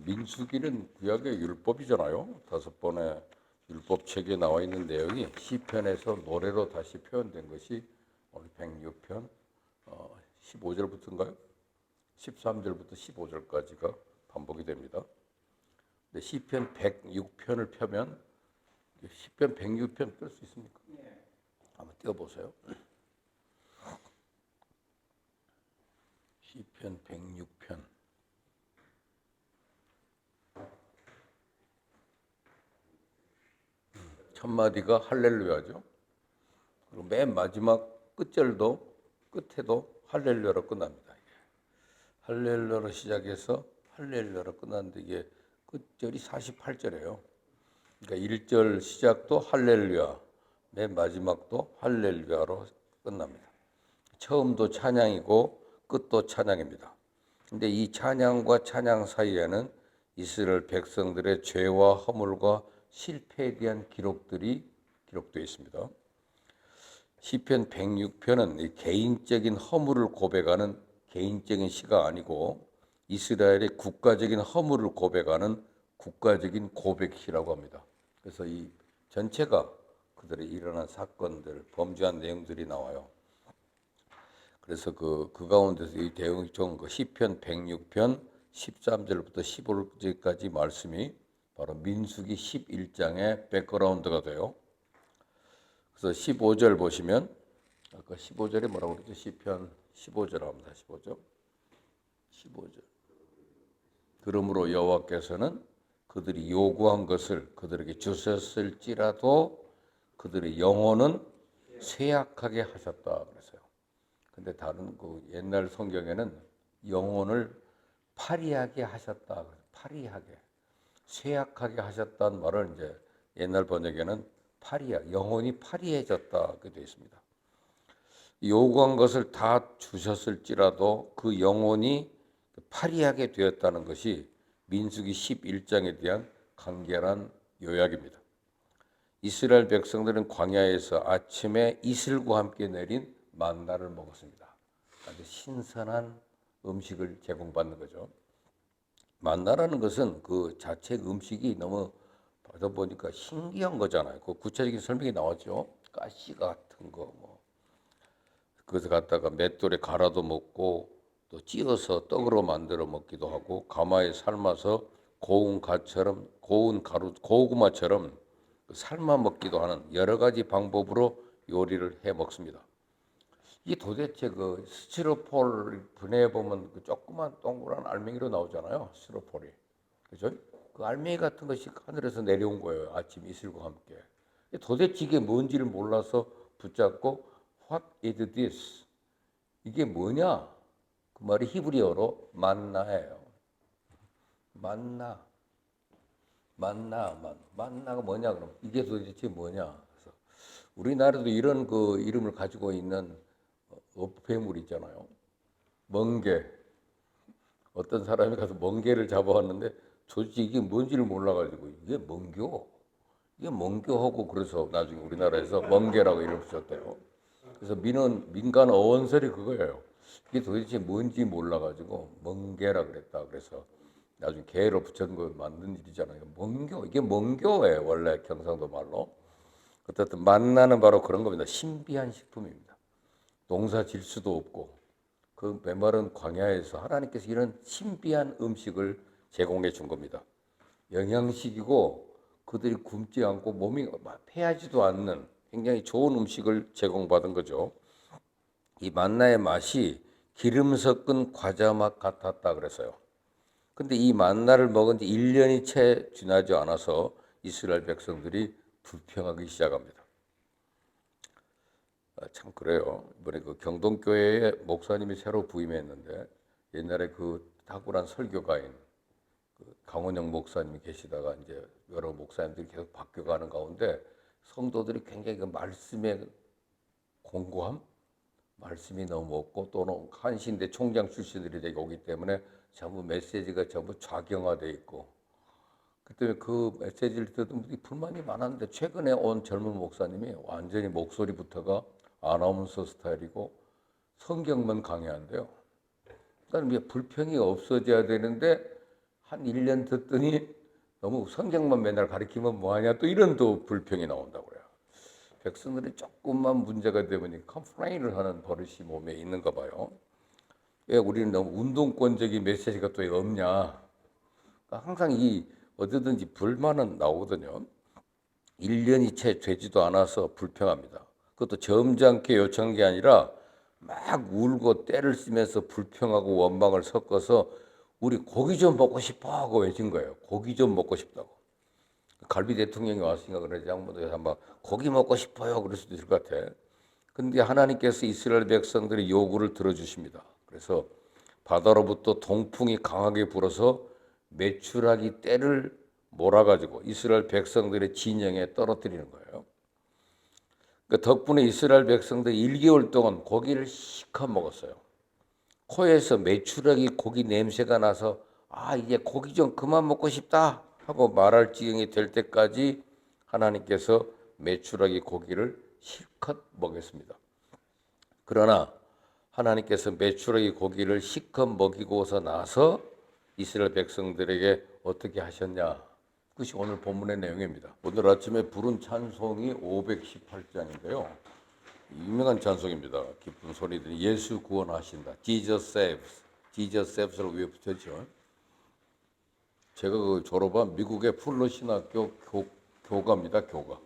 민수기는 구약의 율법이잖아요. 5번의 율법 책에 나와 있는 내용이 시편에서 노래로 다시 표현된 것이 오늘 106편 15절부터인가요? 13절부터 15절까지가 반복이 됩니다. 근데 시편 106편을 펴면 시편 106편 뺄 수 있습니까? 네. 한번 띄워보세요. 시편 106편 첫 마디가 할렐루야죠. 그리고 맨 마지막 끝절도 끝에도 할렐루야로 끝납니다. 할렐루야로 시작해서 할렐루야로 끝났는데 이게 끝절이 48절이에요. 그러니까 1절 시작도 할렐루야, 맨 마지막도 할렐루야로 끝납니다. 처음도 찬양이고 끝도 찬양입니다. 근데 이 찬양과 찬양 사이에는 이스라엘 백성들의 죄와 허물과 실패에 대한 기록들이 기록되어 있습니다. 시편 106편은 개인적인 허물을 고백하는 개인적인 시가 아니고 이스라엘의 국가적인 허물을 고백하는 국가적인 고백시라고 합니다. 그래서 이 전체가 그들의 일어난 사건들, 범죄한 내용들이 나와요. 그래서 그 가운데서 이 내용이 좋은 거 시편 106편 13절부터 15절까지 말씀이 바로 민수기 11장의 백그라운드가 돼요. 그래서 15절 보시면 아까 15절에 뭐라고 그랬죠? 시편 15절 합니다. 15절. 그러므로 여호와께서는 그들이 요구한 것을 그들에게 주셨을지라도 그들의 영혼은 쇠약하게 하셨다 그랬어요. 근데 다른 그 옛날 성경에는 영혼을 파리하게 하셨다. 파리하게. 쇠약하게 하셨다는 말을 이제 옛날 번역에는 영혼이 파리해졌다 그렇게 되어 있습니다. 요구한 것을 다 주셨을지라도 그 영혼이 파리하게 되었다는 것이 민수기 11장에 대한 간결한 요약입니다. 이스라엘 백성들은 광야에서 아침에 이슬과 함께 내린 만나를 먹었습니다. 아주 신선한 음식을 제공받는 거죠. 만나라는 것은 그 자체 음식이 너무 받아 보니까 신기한 거잖아요. 그 구체적인 설명이 나왔죠. 가시 같은 거 뭐. 그래서 갖다가 맷돌에 갈아도 먹고 또 찧어서 떡으로 만들어 먹기도 하고 가마에 삶아서 고운 고구마처럼 삶아 먹기도 하는 여러 가지 방법으로 요리를 해 먹습니다. 이게 도대체 그 스티로폴 분해해 보면 그 조그만 동그란 알맹이로 나오잖아요. 스티로폴이. 그죠? 그 알맹이 같은 것이 하늘에서 내려온 거예요. 아침 이슬과 함께. 도대체 이게 뭔지를 몰라서 붙잡고 What is this? 이게 뭐냐? 그 말이 히브리어로 만나예요. 만나가 뭐냐 그럼 이게 도대체 뭐냐? 그래서 우리나라도 이런 그 이름을 가지고 있는 어패물 있잖아요. 멍게. 어떤 사람이 가서 멍게를 잡아왔는데 도대체 이게 뭔지를 몰라가지고 이게 멍게하고 그래서 나중에 우리나라에서 멍게라고 이름 붙였대요. 그래서 민간 어원설이 그거예요. 이게 도대체 뭔지 몰라가지고 멍게라 그랬다. 그래서 나중에 게로 붙인 거 만든 일이잖아요. 이게 멍교예요. 원래 경상도 말로. 어쨌든 만나는 바로 그런 겁니다. 신비한 식품입니다. 농사 질 수도 없고 그 메마른 광야에서 하나님께서 이런 신비한 음식을 제공해 준 겁니다. 영양식이고 그들이 굶지 않고 몸이 패하지도 않는 굉장히 좋은 음식을 제공받은 거죠. 이 만나의 맛이 기름 섞은 과자 맛 같았다 그래서요. 근데 이 만나를 먹은 지 1년이 채 지나지 않아서 이스라엘 백성들이 불평하기 시작합니다. 참 그래요. 이번에 그 경동교회에 목사님이 새로 부임했는데 옛날에 그 탁월한 설교가인 그 강원영 목사님이 계시다가 이제 여러 목사님들이 계속 바뀌어가는 가운데 성도들이 굉장히 그 말씀의 공고함, 말씀이 너무 없고 또는 한신대 총장 출신들이 되게 오기 때문에 전부 메시지가 전부 좌경화돼 있고 그때 그 메시지를 듣던 분들이 불만이 많았는데 최근에 온 젊은 목사님이 완전히 목소리부터가 아나운서 스타일이고 성경만 강의한대요. 그러니까 불평이 없어져야 되는데 한 1년 듣더니 너무 성경만 맨날 가리키면 뭐하냐 또 이런 또 불평이 나온다고 그래요. 백성들이 조금만 문제가 되면 컴플레인을 하는 버릇이 몸에 있는가 봐요. 왜 우리는 너무 운동권적인 메시지가 또 없냐. 그러니까 항상 이 어디든지 불만은 나오거든요. 1년이 채 되지도 않아서 불평합니다. 그것도 점잖게 요청한 게 아니라 막 울고 때를 쓰면서 불평하고 원망을 섞어서 우리 고기 좀 먹고 싶어 하고 외친 거예요. 고기 좀 먹고 싶다고. 갈비 대통령이 왔으니까 그러지 장모도 아마 고기 먹고 싶어요 그럴 수도 있을 것 같아. 근데 하나님께서 이스라엘 백성들의 요구를 들어주십니다. 그래서 바다로부터 동풍이 강하게 불어서 메추라기 떼를 몰아가지고 이스라엘 백성들의 진영에 떨어뜨리는 거예요. 그 덕분에 이스라엘 백성들이 1개월 동안 고기를 시커 먹었어요. 코에서 메추라기 고기 냄새가 나서 아 이제 고기 좀 그만 먹고 싶다 하고 말할 지경이 될 때까지 하나님께서 메추라기 고기를 실컷 먹였습니다. 그러나 하나님께서 메추라기 고기를 실컷 먹이고서 나서 이스라엘 백성들에게 어떻게 하셨냐? 그것이 오늘 본문의 내용입니다. 오늘 아침에 부른 찬송이 518장인데요. 유명한 찬송입니다. 기쁜 소리들이 예수 구원하신다. Jesus saves. Jesus saves라고 위에 붙였죠. 제가 그 졸업한 미국의 풀러 신학교 교가입니다. 교가.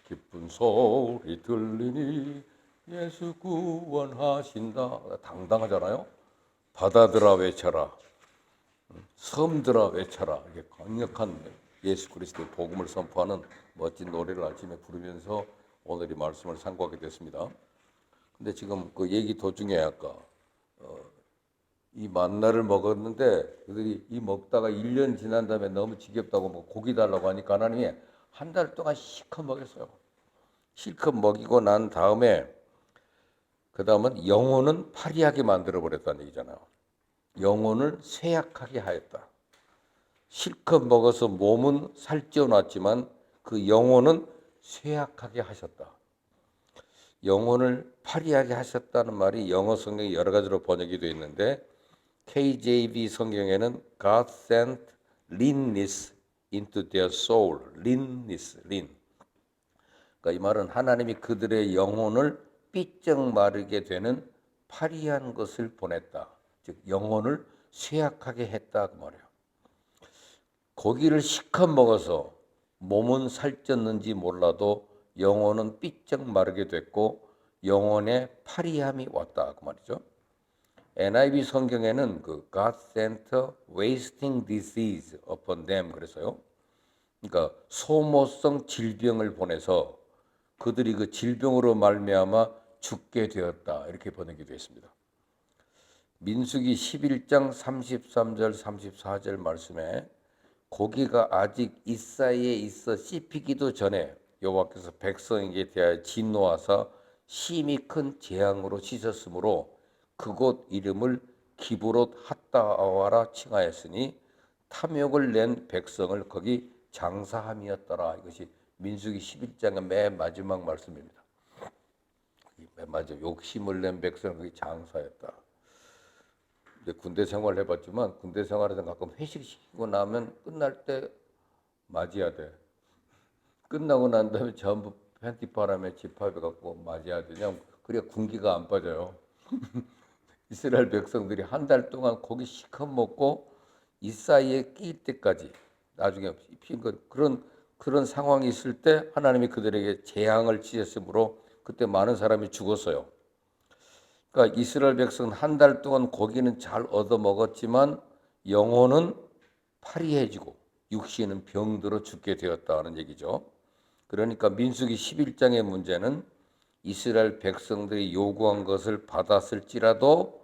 기쁜 소리 들리니 예수 구원하신다. 당당하잖아요. 바다들아 외쳐라. 섬들아 외쳐라. 이게 강력한 예수 그리스도의 복음을 선포하는 멋진 노래를 아침에 부르면서 오늘 이 말씀을 상고하게 됐습니다. 근데 지금 그 얘기 도중에 아까 이 만나를 먹었는데 그들이 이 먹다가 1년 지난 다음에 너무 지겹다고 뭐 고기 달라고 하니까 하나님이 한 달 동안 실컷 먹였어요. 실컷 먹이고 난 다음에 그 다음은 영혼은 파리하게 만들어 버렸다는 얘기잖아요. 영혼을 쇠약하게 하였다. 실컷 먹어서 몸은 살찌워 놨지만 그 영혼은 쇠약하게 하셨다. 영혼을 파리하게 하셨다는 말이 영어 성경에 여러 가지로 번역이 되어 있는데 KJV 성경에는 God sent leanness into their soul. leanness, lean. 그러니까 이 말은 하나님이 그들의 영혼을 삐쩍 마르게 되는 파리한 것을 보냈다. 즉 영혼을 쇠약하게 했다 그 말이에요. 고기를 실컷 먹어서 몸은 살쪘는지 몰라도 영혼은 삐쩍 마르게 됐고 영혼에 파리함이 왔다 그 말이죠. NIV 성경에는 그 God sent wasting disease upon them 그래서요. 그러니까 소모성 질병을 보내서 그들이 그 질병으로 말미암아 죽게 되었다 이렇게 번역이 되어 있습니다. 민수기 11장 33절 34절 말씀에 고기가 아직 이 사이에 있어 씹히기도 전에 여호와께서 백성에게 대하여 진노하사 심히 큰 재앙으로 씻었으므로 그곳 이름을 기브롯 핫다아와라 칭하였으니 탐욕을 낸 백성을 거기 장사함이었더라. 이것이 민수기 11장의 맨 마지막 말씀입니다. 맨 마지막 욕심을 낸 백성을 거기 장사했다. 이제 군대 생활을 해봤지만 군대 생활에서 가끔 회식시키고 나면 끝날 때 맞이해야 돼. 끝나고 난 다음에 전부 팬티 바람에 집합해 갖고 맞이해야 되냐. 그래야 군기가 안 빠져요. 이스라엘 백성들이 한 달 동안 고기 시컷 먹고 이 사이에 끼일 때까지 나중에 그런 상황이 있을 때 하나님이 그들에게 재앙을 지었으므로 그때 많은 사람이 죽었어요. 그러니까 이스라엘 백성은 한 달 동안 고기는 잘 얻어 먹었지만 영혼은 파리해지고 육신은 병들어 죽게 되었다는 얘기죠. 그러니까 민수기 11장의 문제는 이스라엘 백성들이 요구한 것을 받았을지라도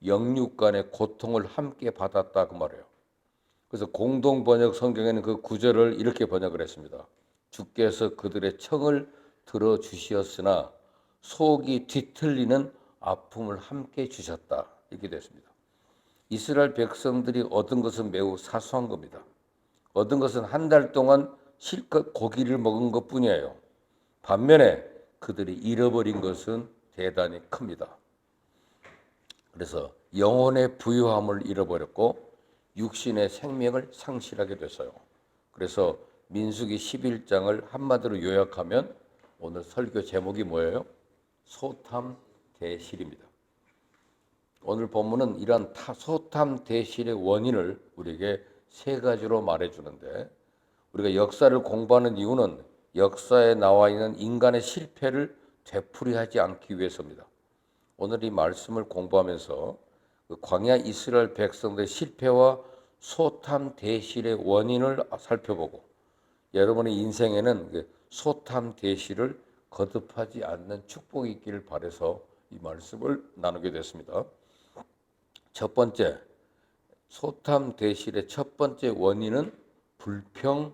영육 간의 고통을 함께 받았다 그 말이에요. 그래서 공동 번역 성경에는 그 구절을 이렇게 번역을 했습니다. 주께서 그들의 청을 들어 주시었으나 속이 뒤틀리는 아픔을 함께 주셨다. 이렇게 됐습니다. 이스라엘 백성들이 얻은 것은 매우 사소한 겁니다. 얻은 것은 한 달 동안 실컷 고기를 먹은 것뿐이에요. 반면에 그들이 잃어버린 것은 대단히 큽니다. 그래서 영혼의 부유함을 잃어버렸고 육신의 생명을 상실하게 됐어요. 그래서 민수기 11장을 한마디로 요약하면 오늘 설교 제목이 뭐예요? 소탐대실입니다. 오늘 본문은 이러한 소탐대실의 원인을 우리에게 세 가지로 말해주는데, 우리가 역사를 공부하는 이유는 역사에 나와 있는 인간의 실패를 되풀이하지 않기 위해서입니다. 오늘 이 말씀을 공부하면서 그 광야 이스라엘 백성들의 실패와 소탐대실의 원인을 살펴보고, 여러분의 인생에는 소탐대실을 거듭하지 않는 축복이 있기를 바라서 이 말씀을 나누게 됐습니다. 첫 번째, 소탐대실의 첫 번째 원인은 불평,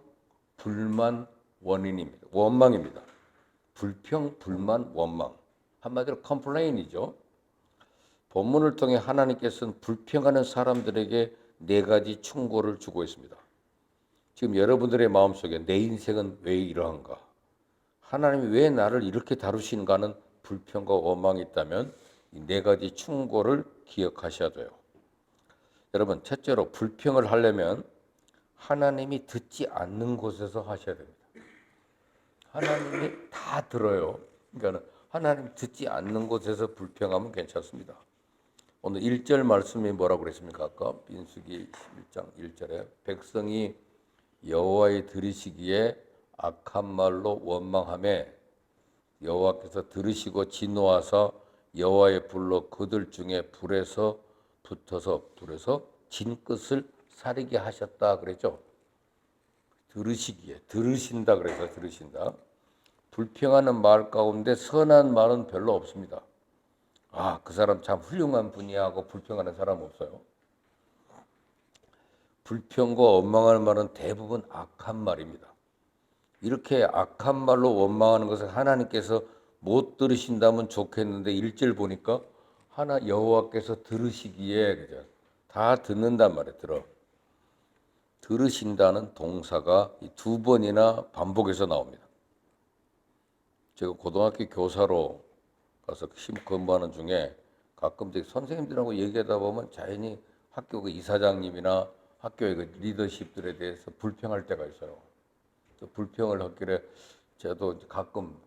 불만, 원망입니다. 불평, 불만, 원망. 한마디로 컴플레인이죠. 본문을 통해 하나님께서는 불평하는 사람들에게 네 가지 충고를 주고 있습니다. 지금 여러분들의 마음속에 내 인생은 왜 이러한가? 하나님이 왜 나를 이렇게 다루시는가는 불평과 원망이 있다면 이 네 가지 충고를 기억하셔야 돼요. 여러분, 첫째로 불평을 하려면 하나님이 듣지 않는 곳에서 하셔야 됩니다. 하나님이 다 들어요. 그러니까 하나님 듣지 않는 곳에서 불평하면 괜찮습니다. 오늘 1절 말씀이 뭐라고 그랬습니까? 아까 민수기 11장 1절에 백성이 여호와의 들으시기에 악한 말로 원망하며 여호와께서 들으시고 진노하사 여호와의 불로 그들 중에 불에서 진끝을 사리게 하셨다 그랬죠. 들으시기에, 들으신다 그래서 들으신다. 불평하는 말 가운데 선한 말은 별로 없습니다. 아, 그 사람 참 훌륭한 분이야 하고 불평하는 사람 없어요. 불평과 원망하는 말은 대부분 악한 말입니다. 이렇게 악한 말로 원망하는 것을 하나님께서 못 들으신다면 좋겠는데 1절 보니까 여호와께서 들으시기에, 그죠? 다 듣는단 말이에요. 들으신다는 동사가 두 번이나 반복해서 나옵니다. 제가 고등학교 교사로 가서 시험 근무하는 중에 가끔씩 선생님들하고 얘기하다 보면 자연히 학교 그 이사장님이나 학교의 그 리더십들에 대해서 불평할 때가 있어요. 불평을 하길래 저도 가끔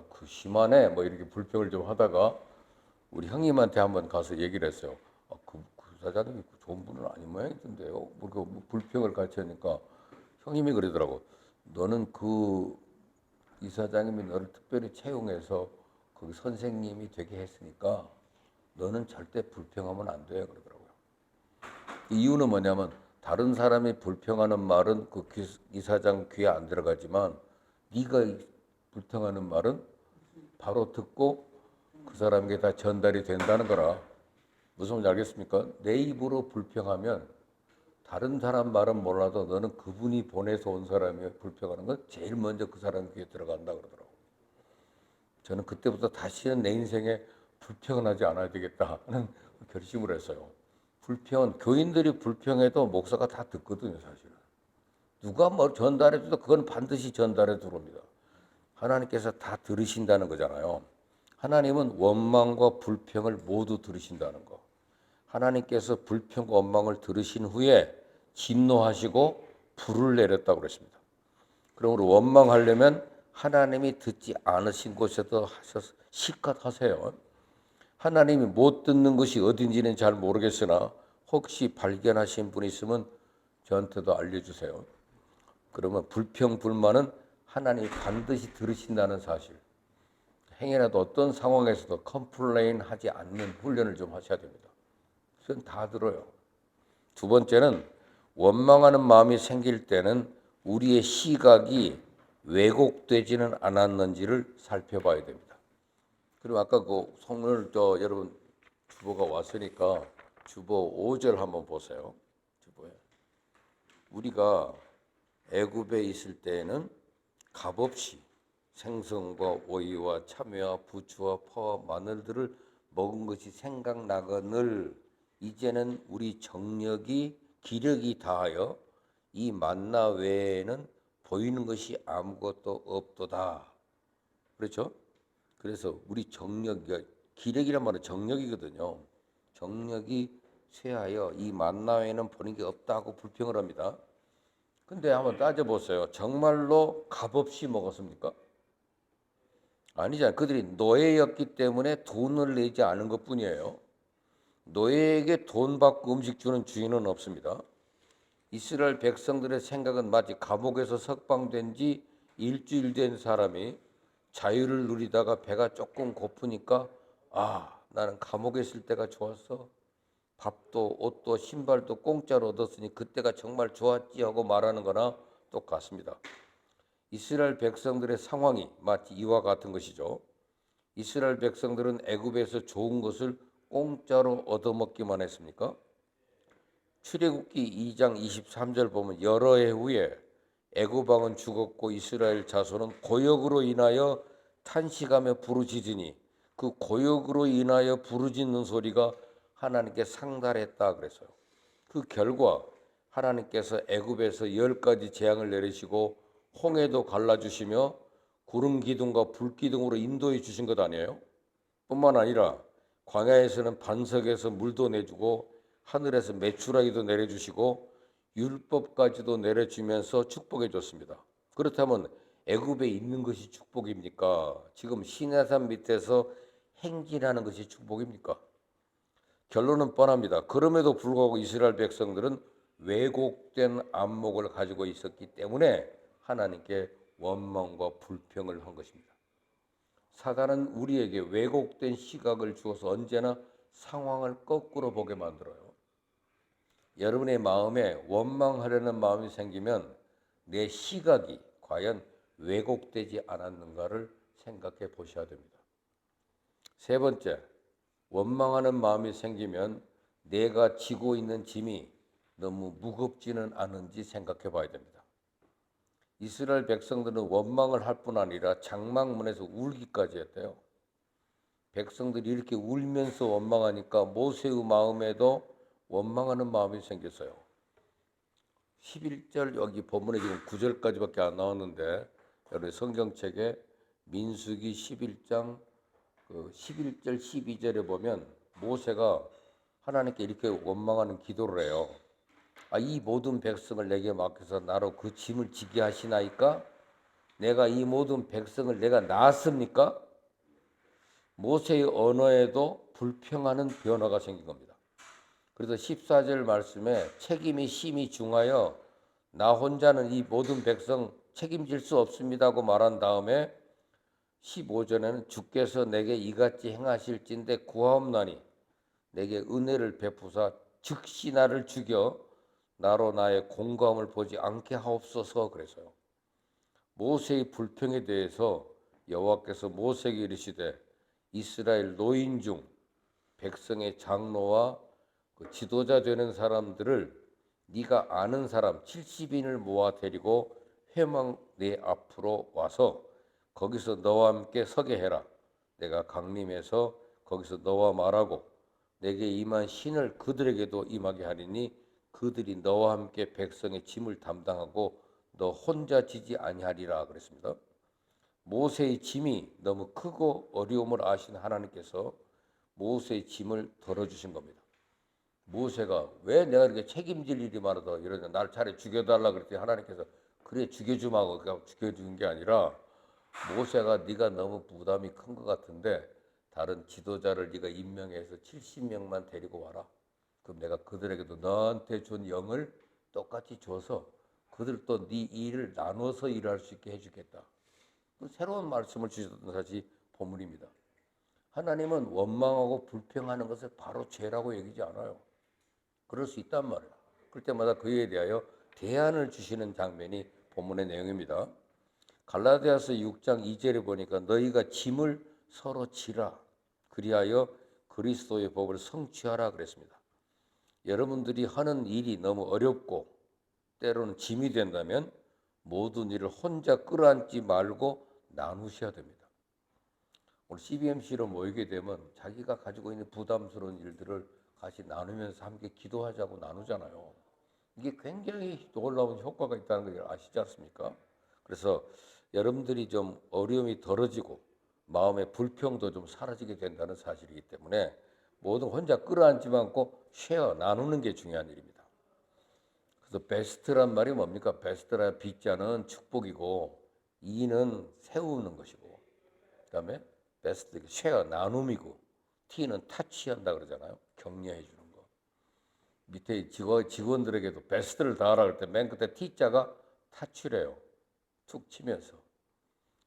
그 심하네 뭐 이렇게 불평을 좀 하다가 우리 형님한테 한번 가서 얘기를 했어요. 그 사장님이 좋은 분은 아닌 모양이던데요. 뭐 불평을 같이 하니까 형님이 그러더라고. 너는 그 이사장님이 너를 특별히 채용해서 거기 선생님이 되게 했으니까 너는 절대 불평하면 안 돼 그러더라고요. 이유는 뭐냐면 다른 사람이 불평하는 말은 그 이사장 귀에 안 들어가지만 네가 불평하는 말은 바로 듣고 그 사람에게 다 전달이 된다는 거라. 무슨 말인지 알겠습니까? 내 입으로 불평하면 다른 사람 말은 몰라도 너는 그분이 보내서 온 사람이 불평하는 건 제일 먼저 그 사람 귀에 들어간다 그러더라고요. 저는 그때부터 다시는 내 인생에 불평은 하지 않아야 되겠다 하는 결심을 했어요. 교인들이 불평해도 목사가 다 듣거든요, 사실은. 누가 뭐 전달해줘도 그건 반드시 전달해 들어옵니다. 하나님께서 다 들으신다는 거잖아요. 하나님은 원망과 불평을 모두 들으신다는 거. 하나님께서 불평과 원망을 들으신 후에 진노하시고 불을 내렸다고 그랬습니다. 그러므로 원망하려면 하나님이 듣지 않으신 곳에서 실컷 하세요. 하나님이 못 듣는 것이 어딘지는 잘 모르겠으나 혹시 발견하신 분 있으면 저한테도 알려주세요. 그러면 불평, 불만은 하나님이 반드시 들으신다는 사실. 행여라도 어떤 상황에서도 컴플레인 하지 않는 훈련을 좀 하셔야 됩니다. 그건 다 들어요. 두 번째는 원망하는 마음이 생길 때는 우리의 시각이 왜곡되지는 않았는지를 살펴봐야 됩니다. 그리고 아까 그 오늘 여러분 주보가 왔으니까 주보 5절 한번 보세요. 주보에 우리가 애굽에 있을 때에는 값없이 생선과 오이와 참외와 부추와 파와 마늘들을 먹은 것이 생각나거늘 이제는 우리 기력이 다하여 이 만나 외에는 보이는 것이 아무것도 없도다. 그렇죠? 그래서 우리 기력이란 말은 정력이거든요. 정력이 쇠하여 이 만나 외에는 보는 게 없다고 불평을 합니다. 근데 한번 따져보세요. 정말로 값없이 먹었습니까? 아니잖아요. 그들이 노예였기 때문에 돈을 내지 않은 것뿐이에요. 노예에게 돈 받고 음식 주는 주인은 없습니다. 이스라엘 백성들의 생각은 마치 감옥에서 석방된 지 일주일 된 사람이 자유를 누리다가 배가 조금 고프니까 나는 감옥에 있을 때가 좋았어. 밥도 옷도 신발도 공짜로 얻었으니 그때가 정말 좋았지 하고 말하는 거나 똑같습니다. 이스라엘 백성들의 상황이 마치 이와 같은 것이죠. 이스라엘 백성들은 애굽에서 좋은 것을 공짜로 얻어먹기만 했습니까? 출애굽기 2장 23절 보면 여러 해 후에 애굽 왕은 죽었고 이스라엘 자손은 고역으로 인하여 탄식하며 부르짖으니 그 고역으로 인하여 부르짖는 소리가 하나님께 상달했다 그랬어요. 그 결과 하나님께서 애굽에서 10가지 재앙을 내리시고 홍해도 갈라주시며 구름 기둥과 불 기둥으로 인도해 주신 것 아니에요? 뿐만 아니라 광야에서는 반석에서 물도 내주고 하늘에서 메추라기도 내려주시고 율법까지도 내려주면서 축복해 줬습니다. 그렇다면 애굽에 있는 것이 축복입니까? 지금 시내산 밑에서 행진하는 것이 축복입니까? 결론은 뻔합니다. 그럼에도 불구하고 이스라엘 백성들은 왜곡된 안목을 가지고 있었기 때문에 하나님께 원망과 불평을 한 것입니다. 사단은 우리에게 왜곡된 시각을 주어서 언제나 상황을 거꾸로 보게 만들어요. 여러분의 마음에 원망하려는 마음이 생기면 내 시각이 과연 왜곡되지 않았는가를 생각해 보셔야 됩니다. 세 번째, 원망하는 마음이 생기면 내가 지고 있는 짐이 너무 무겁지는 않은지 생각해 봐야 됩니다. 이스라엘 백성들은 원망을 할 뿐 아니라 장막문에서 울기까지 했대요. 백성들이 이렇게 울면서 원망하니까 모세의 마음에도 원망하는 마음이 생겼어요. 11절 여기 본문에 지금 9절까지밖에 안 나왔는데 여러분 성경책에 민수기 11장 11절 12절에 보면 모세가 하나님께 이렇게 원망하는 기도를 해요. 이 모든 백성을 내게 맡겨서 나로 그 짐을 지게 하시나이까? 내가 이 모든 백성을 내가 낳았습니까? 모세의 언어에도 불평하는 변화가 생긴 겁니다. 그래서 14절 말씀에 책임이 심히 중하여 나 혼자는 이 모든 백성 책임질 수 없습니다고 말한 다음에 15절에는 주께서 내게 이같이 행하실진대 구하옵나니 내게 은혜를 베푸사 즉시 나를 죽여 나로 나의 공감을 보지 않게 하옵소서 그래서요. 모세의 불평에 대해서 여호와께서 모세에게 이르시되 이스라엘 노인 중 백성의 장로와 그 지도자 되는 사람들을 네가 아는 사람 70인을 모아 데리고 회막 내 앞으로 와서 거기서 너와 함께 서게 해라. 내가 강림해서 거기서 너와 말하고 내게 임한 신을 그들에게도 임하게 하리니 그들이 너와 함께 백성의 짐을 담당하고 너 혼자 지지 아니하리라 그랬습니다. 모세의 짐이 너무 크고 어려움을 아신 하나님께서 모세의 짐을 덜어주신 겁니다. 모세가 왜 내가 이렇게 책임질 일이 많아서 이러냐 날 차라리 죽여달라 그랬더니 하나님께서 그래 죽여주마고 그냥 죽여준 게 아니라 모세가 네가 너무 부담이 큰 것 같은데 다른 지도자를 네가 임명해서 70명만 데리고 와라. 그럼 내가 그들에게도 너한테 준 영을 똑같이 줘서 그들도 네 일을 나눠서 일할 수 있게 해주겠다. 새로운 말씀을 주셨던 사실이 본문입니다. 하나님은 원망하고 불평하는 것을 바로 죄라고 얘기하지 않아요. 그럴 수 있단 말이에요. 그럴 때마다 그에 대하여 대안을 주시는 장면이 본문의 내용입니다. 갈라디아서 6장 2절에 보니까 너희가 짐을 서로 지라 그리하여 그리스도의 법을 성취하라 그랬습니다. 여러분들이 하는 일이 너무 어렵고 때로는 짐이 된다면 모든 일을 혼자 끌어안지 말고 나누셔야 됩니다. 오늘 CBMC로 모이게 되면 자기가 가지고 있는 부담스러운 일들을 같이 나누면서 함께 기도하자고 나누잖아요. 이게 굉장히 놀라운 효과가 있다는 걸 아시지 않습니까? 그래서 여러분들이 좀 어려움이 덜어지고 마음의 불평도 좀 사라지게 된다는 사실이기 때문에 모든 혼자 끌어안지 않고 쉐어 나누는 게 중요한 일입니다. 그래서 베스트란 말이 뭡니까? 베스트라 B자는 축복이고 E는 세우는 것이고 그다음에 베스트 쉐어 나눔이고 T는 타치한다 그러잖아요. 격려해 주는 거. 밑에 직원들에게도 베스트를 다하라 그럴 때 맨 끝에 T자가 타치래요. 툭 치면서.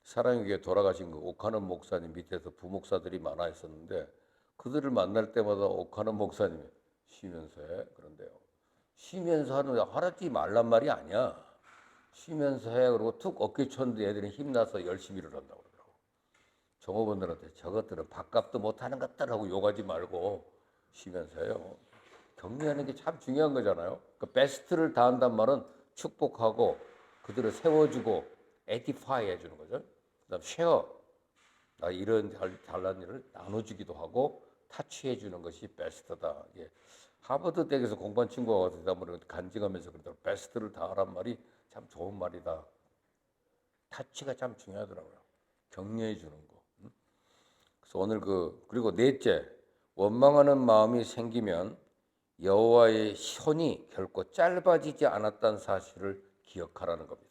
사랑의 교회 돌아가신 그 오카는 목사님 밑에서 부목사들이 많아 있었는데 그들을 만날 때마다 오카는 목사님이 쉬면서 해 그런데요. 쉬면서 하는 하라지 말란 말이 아니야. 쉬면서 해 그러고 툭 어깨 쳤는데 애들이 힘나서 열심히 일을 한다고 그러더라고. 종업원들한테 저것들은 밥값도 못하는 것들 하고 욕하지 말고 쉬면서 해요. 격려하는 게 참 중요한 거잖아요. 그 베스트를 다한단 말은 축복하고 그들을 세워주고 에디파이 해주는 거죠. 그다음 쉐어 나 이런 잘난 일을 나눠주기도 하고 타치해 주는 것이 베스트다. 예. 하버드 대학에서 공부한 친구가 와서 대답을 간증하면서 그러더라고요. 베스트를 다하란 말이 참 좋은 말이다. 타치가 참 중요하더라고요. 격려해 주는 거. 그래서 오늘 그리고 넷째 원망하는 마음이 생기면 여호와의 손이 결코 짧아지지 않았다는 사실을 기억하라는 겁니다.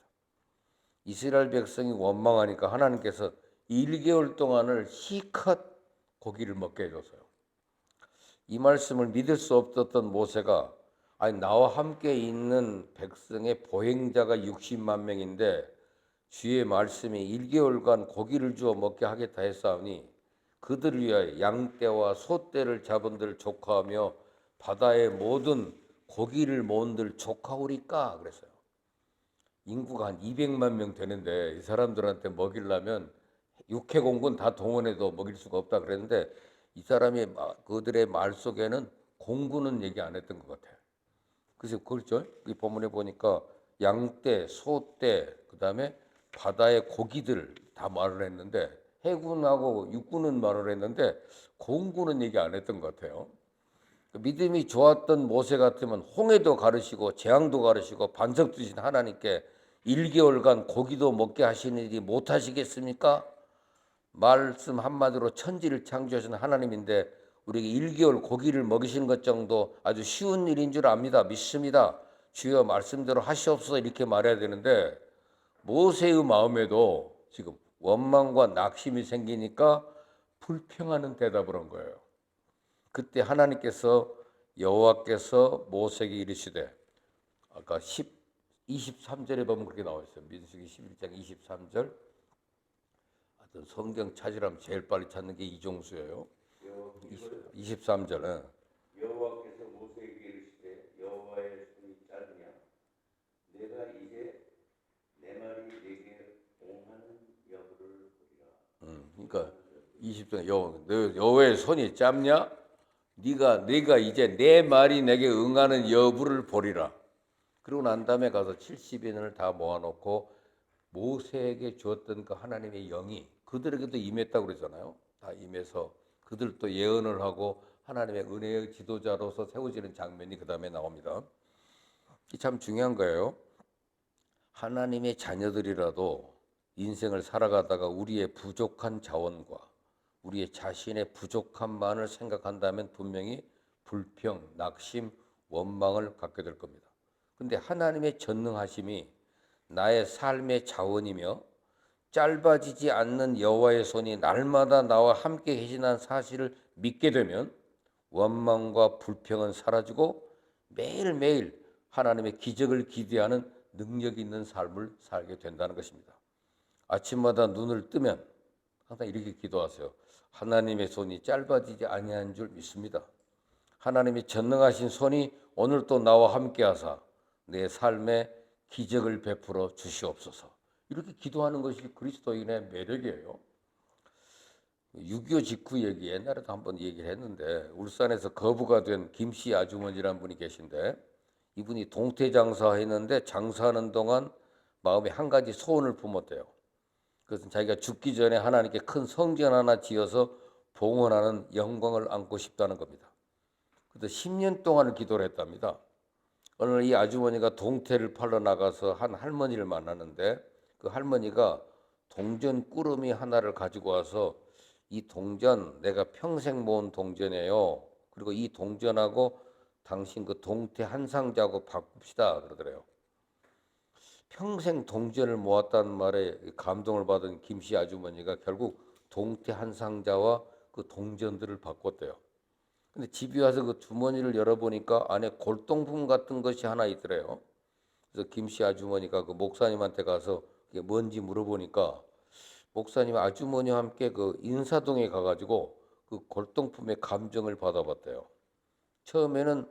이스라엘 백성이 원망하니까 하나님께서 1개월 동안을 희컷 고기를 먹게 해줬어요. 이 말씀을 믿을 수 없었던 모세가 아니 나와 함께 있는 백성의 보행자가 60만 명인데 주의 말씀이 1개월간 고기를 주어 먹게 하겠다 했사오니 그들을 위하여 양떼와 소떼를 잡은들 족하하며 바다의 모든 고기를 모은들 족하오리까 그랬어요. 인구가 한 200만 명 되는데 이 사람들한테 먹이려면 육해공군 다 동원해도 먹일 수가 없다 그랬는데 이 사람이 그들의 말 속에는 공군은 얘기 안 했던 것 같아요. 그래서 그렇죠. 이 본문에 보니까 양떼, 소떼, 그다음에 바다의 고기들 다 말을 했는데 해군하고 육군은 말을 했는데 공군은 얘기 안 했던 것 같아요. 믿음이 좋았던 모세 같으면 홍해도 가르시고 재앙도 가르시고 반석 두신 하나님께 1개월간 고기도 먹게 하시니 못하시겠습니까? 말씀 한마디로 천지를 창조하신 하나님인데 우리에게 1개월 고기를 먹이시는 것 정도 아주 쉬운 일인 줄 압니다. 믿습니다. 주여 말씀대로 하시옵소서 이렇게 말해야 되는데 모세의 마음에도 지금 원망과 낙심이 생기니까 불평하는 대답을 한 거예요. 그때 하나님께서 여호와께서 모세에게 이르시되 아까 23절에 보면 그렇게 나와 있어요. 민수기 11장 23절. 하여튼 성경 찾으라면 제일 빨리 찾는 게 이종수예요. 23절은 여호와께서 모세에게 이르시되 여호와의 손이 짧으냐 내가 이제 내 말이 내게 옹하는 여부를 보리라. 그러니까 20절 여호와의 손이 짧냐? 네가 이제 내 말이 내게 응하는 여부를 보리라. 그러고 난 다음에 가서 70인을 다 모아놓고 모세에게 주었던 그 하나님의 영이 그들에게도 임했다고 그러잖아요. 다 임해서 그들도 예언을 하고 하나님의 은혜의 지도자로서 세워지는 장면이 그 다음에 나옵니다. 이 참 중요한 거예요. 하나님의 자녀들이라도 인생을 살아가다가 우리의 부족한 자원과 우리의 자신의 부족함만을 생각한다면 분명히 불평, 낙심, 원망을 갖게 될 겁니다. 근데 하나님의 전능하심이 나의 삶의 자원이며 짧아지지 않는 여호와의 손이 날마다 나와 함께 계시다는 사실을 믿게 되면 원망과 불평은 사라지고 매일매일 하나님의 기적을 기대하는 능력 있는 삶을 살게 된다는 것입니다. 아침마다 눈을 뜨면 항상 이렇게 기도하세요. 하나님의 손이 짧아지지 아니한 줄 믿습니다. 하나님이 전능하신 손이 오늘 또 나와 함께 하사 내 삶에 기적을 베풀어 주시옵소서. 이렇게 기도하는 것이 그리스도인의 매력이에요. 6.25 직후 얘기 옛날에도 한번 얘기를 했는데 울산에서 거부가 된 김씨 아주머니라는 분이 계신데 이분이 동태 장사했는데 장사하는 동안 마음에 한 가지 소원을 품었대요. 그것은 자기가 죽기 전에 하나님께 큰 성전 하나 지어서 봉헌하는 영광을 안고 싶다는 겁니다. 그래서 10년 동안을 기도를 했답니다. 어느 날 이 아주머니가 동태를 팔러 나가서 한 할머니를 만났는데 그 할머니가 동전 꾸러미 하나를 가지고 와서 이 동전 내가 평생 모은 동전이에요. 그리고 이 동전하고 당신 그 동태 한 상자하고 바꿉시다 그러더래요. 평생 동전을 모았다는 말에 감동을 받은 김씨 아주머니가 결국 동태 한 상자와 그 동전들을 바꿨대요. 근데 집에 와서 그 주머니를 열어보니까 안에 골동품 같은 것이 하나 있더래요. 그래서 김씨 아주머니가 그 목사님한테 가서 그게 뭔지 물어보니까 목사님 아주머니와 함께 그 인사동에 가가지고 그 골동품의 감정을 받아봤대요. 처음에는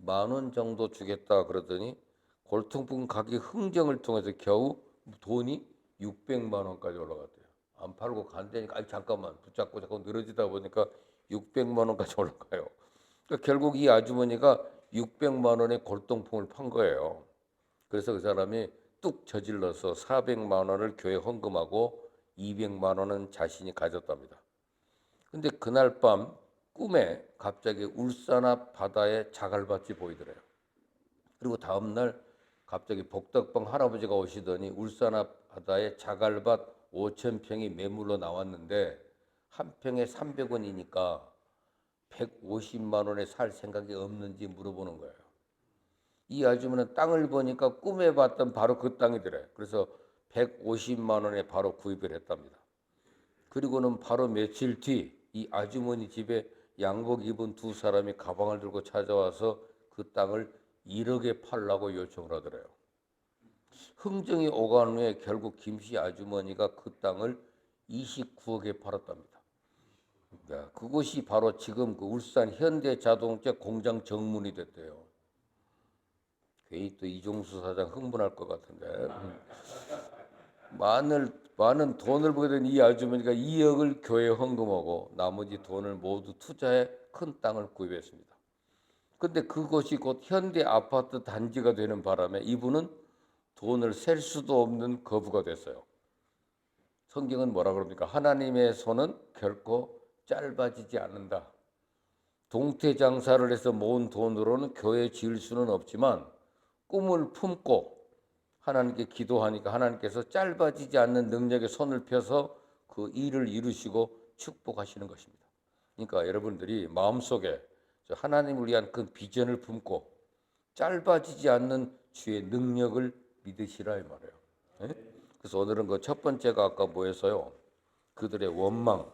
10,000원 정도 주겠다 그러더니 골동품 가격 흥정을 통해서 겨우 돈이 600만 원까지 올라갔대요. 안 팔고 간다니까 아니 잠깐만 붙잡고 자꾸 늘어지다 보니까 600만 원까지 올라가요. 그러니까 결국 이 아주머니가 600만 원의 골동품을 판 거예요. 그래서 그 사람이 뚝 저질러서 400만 원을 교회 헌금하고 200만 원은 자신이 가졌답니다. 근데 그날 밤 꿈에 갑자기 울산 앞 바다에 자갈밭이 보이더래요. 그리고 다음날 갑자기 복덕방 할아버지가 오시더니 울산 앞 바다에 자갈밭 5,000평이 매물로 나왔는데 한 평에 300원이니까 150만 원에 살 생각이 없는지 물어보는 거예요. 이 아주머니는 땅을 보니까 꿈에 봤던 바로 그 땅이더래. 그래서 150만 원에 바로 구입을 했답니다. 그리고는 바로 며칠 뒤 이 아주머니 집에 양복 입은 두 사람이 가방을 들고 찾아와서 그 땅을 1억에 팔라고 요청을 하더래요. 흥정이 오간 후에 결국 김씨 아주머니가 그 땅을 29억에 팔았답니다. 그곳이 바로 지금 그 울산 현대자동차 공장 정문이 됐대요. 괜히 또 이종수 사장 흥분할 것 같은데. 많은 돈을 보게 된 이 아주머니가 2억을 교회에 헌금하고 나머지 돈을 모두 투자해 큰 땅을 구입했습니다. 근데 그것이 곧 현대 아파트 단지가 되는 바람에 이분은 돈을 셀 수도 없는 거부가 됐어요. 성경은 뭐라 그럽니까? 하나님의 손은 결코 짧아지지 않는다. 동태 장사를 해서 모은 돈으로는 교회 지을 수는 없지만 꿈을 품고 하나님께 기도하니까 하나님께서 짧아지지 않는 능력의 손을 펴서 그 일을 이루시고 축복하시는 것입니다. 그러니까 여러분들이 마음속에 하나님을 위한 그 비전을 품고 짧아지지 않는 주의 능력을 믿으시라 이 말이에요. 네? 그래서 오늘은 그 첫 번째가 아까 뭐였어요? 그들의 원망.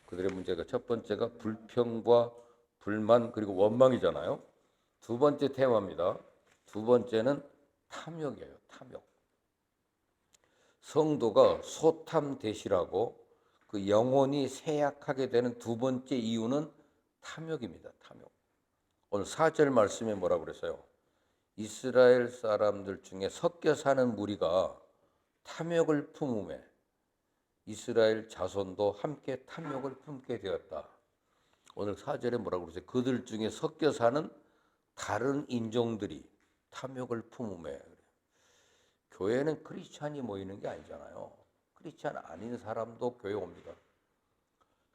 그들의 문제가 첫 번째가 불평과 불만 그리고 원망이잖아요. 두 번째 테마입니다. 두 번째는 탐욕이에요. 탐욕. 성도가 소탐대시라고 그 영혼이 쇠약하게 되는 두 번째 이유는 탐욕입니다. 탐욕. 오늘 4절 말씀에 뭐라고 그랬어요? 이스라엘 사람들 중에 섞여 사는 무리가 탐욕을 품음에 이스라엘 자손도 함께 탐욕을 품게 되었다. 오늘 4절에 뭐라고 그러세요? 그들 중에 섞여 사는 다른 인종들이 탐욕을 품음에. 교회는 크리스찬이 모이는 게 아니잖아요. 크리스찬 아닌 사람도 교회 옵니다.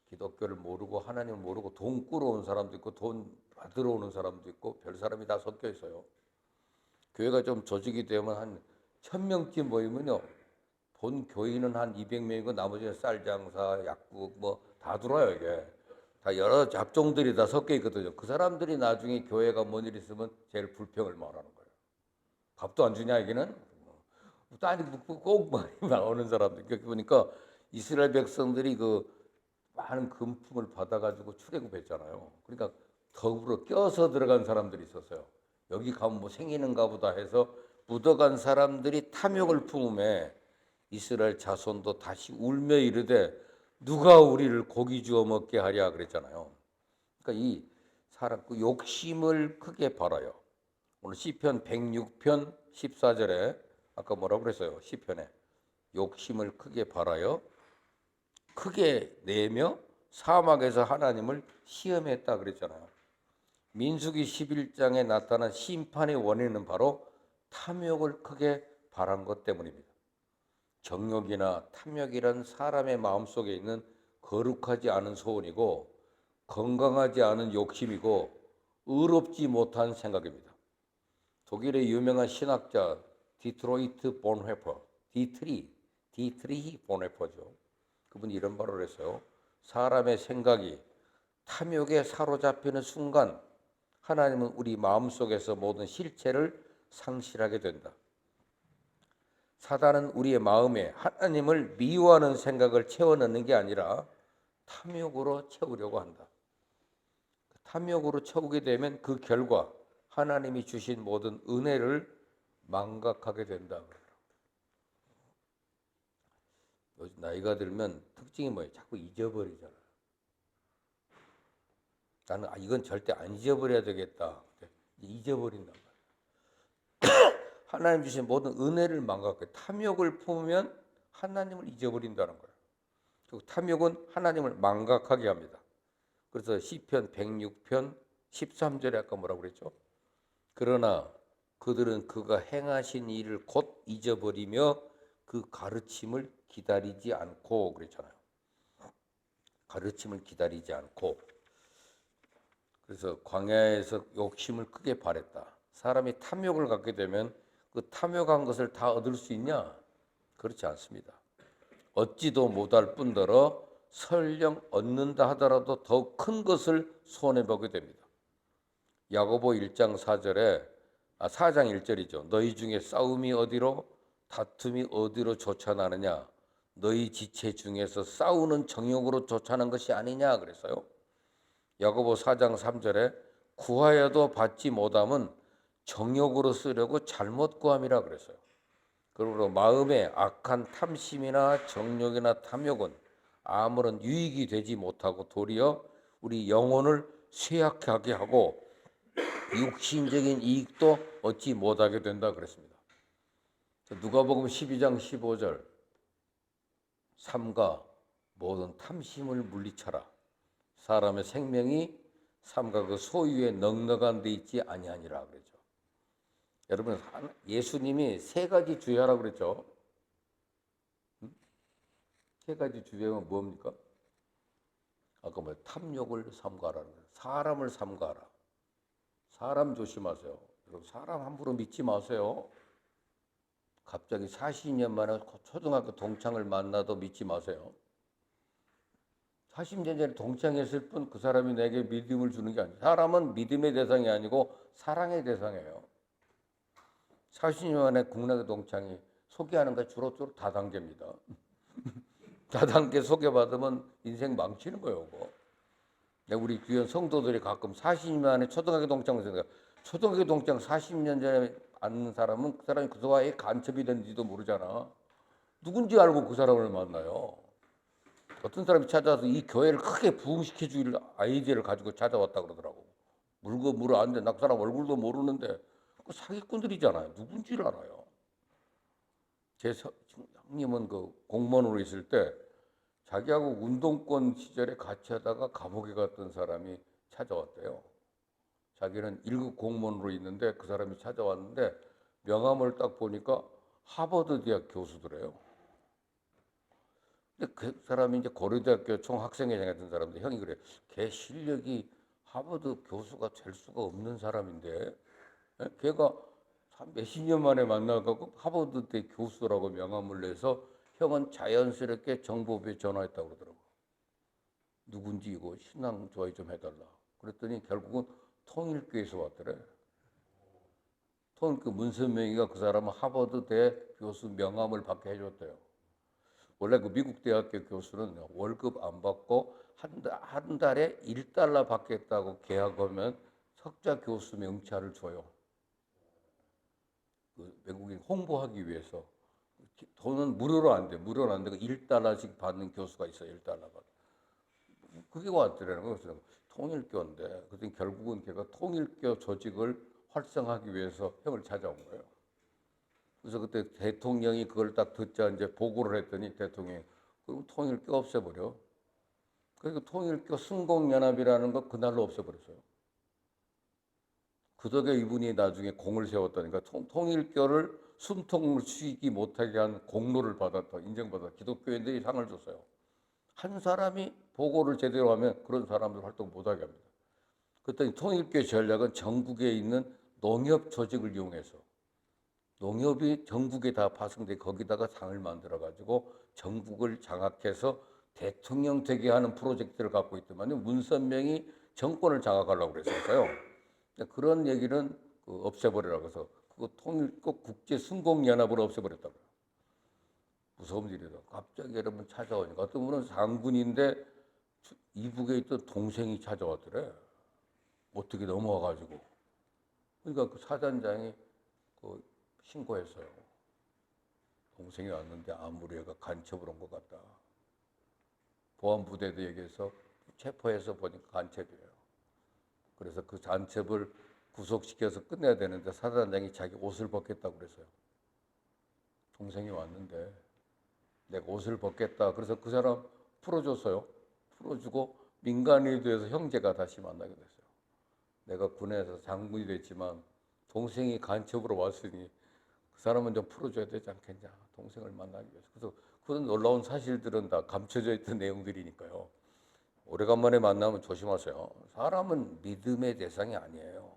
기독교를 모르고 하나님을 모르고 돈 꾸러 온 사람도 있고 돈 받으러 오는 사람도 있고 별 사람이 다 섞여 있어요. 교회가 좀 조직이 되면 한 1,000명쯤 모이면요. 본 교인은 한 200명이고 나머지는 쌀장사, 약국 뭐 다 들어요 이게. 다 여러 잡종들이 다 섞여 있거든요. 그 사람들이 나중에 교회가 뭔 일 있으면 제일 불평을 말하는 거예요. 밥도 안 주냐 여기는? 꼭 많이 나오는 사람들. 그러니까 보니까 이스라엘 백성들이 그 많은 금품을 받아가지고 출애굽했잖아요. 그러니까 더불어 껴서 들어간 사람들이 있었어요. 여기 가면 뭐 생기는가 보다 해서 묻어간 사람들이 탐욕을 품음에 이스라엘 자손도 다시 울며 이르되 누가 우리를 고기 주어 먹게 하랴 그랬잖아요. 그러니까 이 사람 그 욕심을 크게 발아요. 오늘 시편 106편 14절에 아까 뭐라고 그랬어요? 시편에 욕심을 크게 발하여 크게 내며 사막에서 하나님을 시험했다 그랬잖아요. 민수기 11장에 나타난 심판의 원인은 바로 탐욕을 크게 발한 것 때문입니다. 정욕이나 탐욕이란 사람의 마음속에 있는 거룩하지 않은 소원이고 건강하지 않은 욕심이고 의롭지 못한 생각입니다. 독일의 유명한 신학자 디트로이트 본회퍼, 디트리히 본회퍼죠. 그분이 이런 말을 했어요. 사람의 생각이 탐욕에 사로잡히는 순간 하나님은 우리 마음속에서 모든 실체를 상실하게 된다. 사단은 우리의 마음에 하나님을 미워하는 생각을 채워넣는 게 아니라 탐욕으로 채우려고 한다. 탐욕으로 채우게 되면 그 결과 하나님이 주신 모든 은혜를 망각하게 된다. 요즘 나이가 들면 특징이 뭐예요? 자꾸 잊어버리잖아. 나는 이건 절대 안 잊어버려야 되겠다. 잊어버린단 말이야. 하나님 주신 모든 은혜를 망각해. 탐욕을 품으면 하나님을 잊어버린다는 거예요. 그리고 탐욕은 하나님을 망각하게 합니다. 그래서 시편 106편 13절에 아까 뭐라고 그랬죠? 그러나 그들은 그가 행하신 일을 곧 잊어버리며 그 가르침을 기다리지 않고 그랬잖아요. 가르침을 기다리지 않고. 그래서 광야에서 욕심을 크게 발했다. 사람이 탐욕을 갖게 되면 그 탐욕한 것을 다 얻을 수 있냐? 그렇지 않습니다. 얻지도 못할 뿐더러 설령 얻는다 하더라도 더욱 큰 것을 손해보게 됩니다. 야고보 1장 4절에 4장 1절이죠. 너희 중에 싸움이 어디로 다툼이 어디로 쫓아나느냐? 너희 지체 중에서 싸우는 정욕으로 쫓아난 것이 아니냐 그랬어요. 야고보 4장 3절에 구하여도 받지 못함은 정욕으로 쓰려고 잘못 구함이라 그랬어요. 그러므로 마음에 악한 탐심이나 정욕이나 탐욕은 아무런 유익이 되지 못하고 도리어 우리 영혼을 쇠약하게 하고 육신적인 이익도 얻지 못하게 된다 그랬습니다. 누가복음 12장 15절 삼가 모든 탐심을 물리쳐라. 사람의 생명이 삼가 그 소유에 넉넉한 데 있지 아니하니라 그랬죠. 여러분 예수님이 세 가지 주의하라고 그랬죠. 세 가지 주의하면 뭡니까? 아까 뭐 탐욕을 삼가라는 거예요. 사람을 삼가라. 사람 조심하세요. 여러분 사람 함부로 믿지 마세요. 갑자기 40년 만에 초등학교 동창을 만나도 믿지 마세요. 40년 전에 동창했을 뿐 그 사람이 내게 믿음을 주는 게 아니에요. 사람은 믿음의 대상이 아니고 사랑의 대상이에요. 40년 만에 국락의 동창이 소개하는 게 주로 다단계입니다. 다단계 소개받으면 인생 망치는 거예요. 그거. 우리 귀한 성도들이 가끔 40년 만에 초등학교 동창을 생각. 초등학교 동창 40년 전에 아는 사람은 그 사람이 그와의 간첩이 됐는지도 모르잖아. 누군지 알고 그 사람을 만나요. 어떤 사람이 찾아와서 이 교회를 크게 부흥시켜 줄 아이디어를 가지고 찾아왔다 그러더라고. 물어 안 돼. 나 그 사람 얼굴도 모르는데 그 사기꾼들이잖아요. 누군지를 알아요. 제 형님은 그 공무원으로 있을 때 자기하고 운동권 시절에 같이 하다가 감옥에 갔던 사람이 찾아왔대요. 자기는 1급 공무원으로 있는데 그 사람이 찾아왔는데 명함을 딱 보니까 하버드 대학 교수더래요. 근데 그 사람이 이제 고려대학교 총학생회장 같은 사람인데 형이 그래. 걔 실력이 하버드 교수가 될 수가 없는 사람인데 걔가 한 몇십 년 만에 만나갖고 하버드대 교수라고 명함을 내서 형은 자연스럽게 정보부에 전화했다고 그러더라고. 누군지 이거 신앙 조회 좀 해달라. 그랬더니 결국은 통일교에서 왔더래. 통일교 문선명이가 그 사람은 하버드대 교수 명함을 받게 해줬대요. 원래 그 미국 대학교 교수는 월급 안 받고 한 달에 1달러 받겠다고 계약하면 석자 교수 명찰을 줘요. 그 외국인 홍보하기 위해서. 돈은 무료로 안 돼. 무료로 안 되고 1달러씩 받는 교수가 있어요. 1달러 받. 그게 왔더라는 거예요. 그래서 통일교인데 그랬더니 결국은 걔가 통일교 조직을 활성화하기 위해서 형을 찾아온 거예요. 그래서 그때 대통령이 그걸 딱 듣자 이제 보고를 했더니 대통령이 그럼 통일교 없애버려. 그러니까 통일교 순공연합이라는 거 그날로 없애버렸어요. 그 덕에 이분이 나중에 공을 세웠다니까 통일교를 숨통을 쉬지 못하게 한 공로를 받았다. 인정받았다. 기독교인들이 상을 줬어요. 한 사람이 보고를 제대로 하면 그런 사람들 활동 못하게 합니다. 그랬더니 통일교 전략은 전국에 있는 농협 조직을 이용해서 농협이 전국에 다 파송돼 거기다가 상을 만들어 가지고 전국을 장악해서 대통령 되게 하는 프로젝트를 갖고 있더만요. 문선명이 정권을 장악하려고 그랬었어요. 근데 그런 얘기는 없애버리라고 해서 그거 통일국 국제순공연합을 없애버렸다고요. 무서운 일이다. 갑자기 여러분 찾아오니까 어떤 분은 장군인데 이북에 있던 동생이 찾아왔더래. 어떻게 넘어와가지고. 그러니까 그 사단장이 신고했어요. 동생이 왔는데 아무리 얘가 간첩을 온 것 같다. 보안부대도 얘기해서 체포해서 보니까 간첩이에요. 그래서 그 간첩을 구속시켜서 끝내야 되는데 사단장이 자기 옷을 벗겠다고 그랬어요. 동생이 왔는데 내가 옷을 벗겠다. 그래서 그 사람 풀어줬어요. 풀어주고 민간인이 돼서 형제가 다시 만나게 됐어요. 내가 군에서 장군이 됐지만 동생이 간첩으로 왔으니 그 사람은 좀 풀어줘야 되지 않겠냐. 동생을 만나기 위해서. 그래서 그런 놀라운 사실들은 다 감춰져 있던 내용들이니까요. 오래간만에 만나면 조심하세요. 사람은 믿음의 대상이 아니에요.